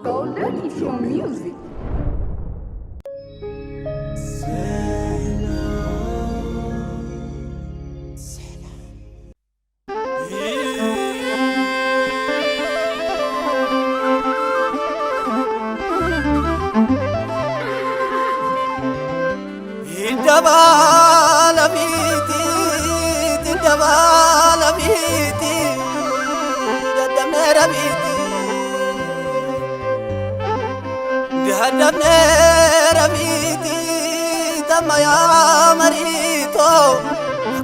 Golden is your music. Maya marito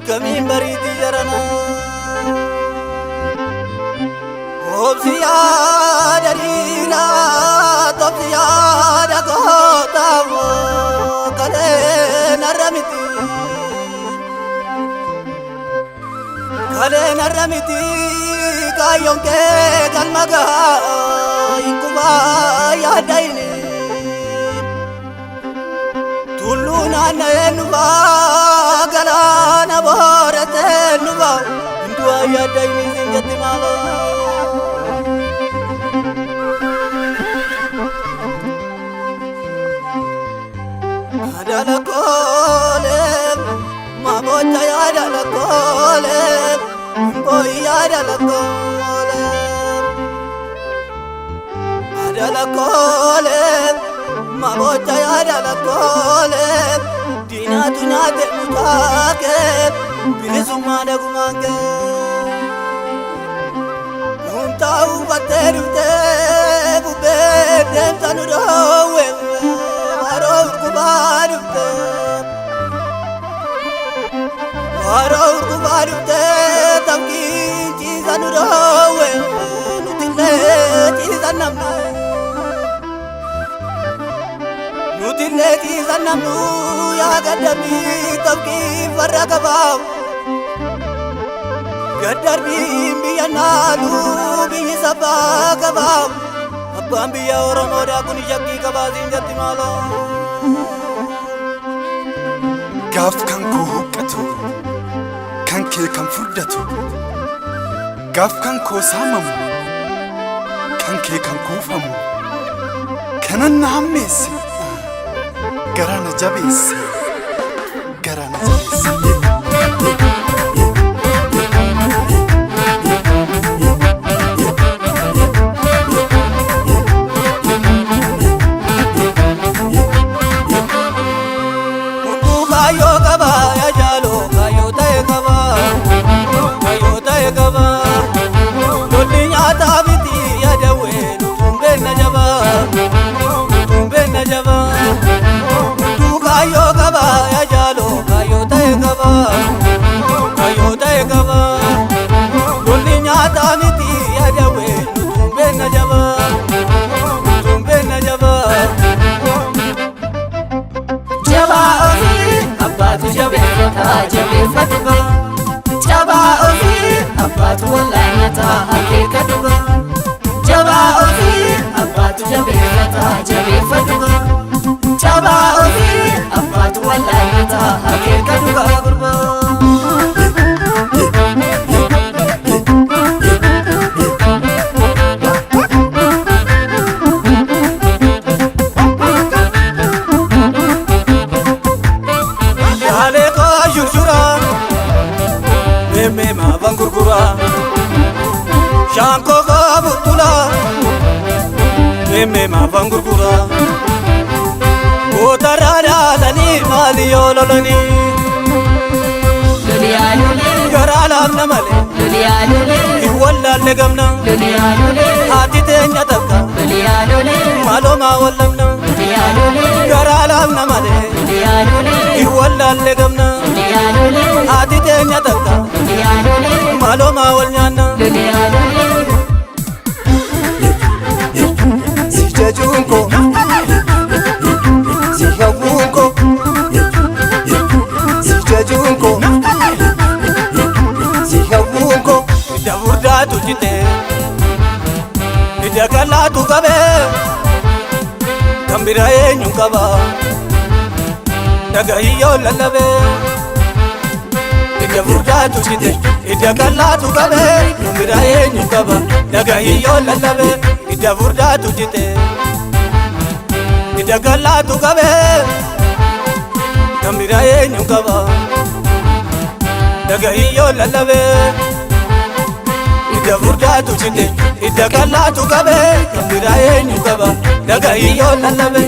kami mariti jarana obsiya darina topsiya dagota kale naramiti kayonke kalmaga inkuba ya daini Tuluna na nuba galana borate nuba indua ya daini singati malo adala kole mabota ya adala kole boy ya adala kole Mabota ya dala kole dina tunate mutake bilisuma da gumange unta ubaterute bube dentanu dowe waro kubarute tamki chizanu dowe nutile chizanamna Nutileki zanamu ya gadami tabki faragabam Gadarbi biyanalu biyi sabagabam Abbam biya oromo da kuni jakki kabazin jatti malo Gaaf kan koo huqqatu kan kee kan furdatu gaaf kan koo saamamu kan kee kan kuufamu kanan na hammeesse Garana jabeesse garana jabeesse Kayo kaba ya jalo kayo tae kaba Dolinya tabiti ya dewe tumbe na jaba Kayo kaba ya jalo kayo tae kaba Dolinya tabiti ya dewe tumbe na jaba Jaba Abatu jabefata jabefatuba Jaba ofi Abatu walanata hakikatuba Jaba ofi Abatu jabefata jabefatuba Jaba ofi Abatu walanata hakikatuba gurba Mema bangurgura Shanko gabutula Mema bangurgura Otarada lani mali yololani Dunia lule Garala namale Dunia lule Iwalla legamna Dunia lule Hati tenya tabka Dunia lule Malo ma wallamna Dunia lule Garala namale Dunia lule Iwalla legamna Dunia lule Hati tenya tabka Dunia lule Malo ma walnyana Dunia lule Sijajunko Sijawunko Sijawunko Daburda tujite Idagala tukabe Kambira enyukaba Dagahiyo lalabe Daburda tujite Idagala tukabe Kambira enyukaba Dagahiyo lalabe idda furdaatu jite idda gallaatu qabe gambira eenyu qaba dhagahiyyoo lallabe idda furdaatu jite idda gallaatu qabe gambira eenyu qaba dhagahiyyoo lallabe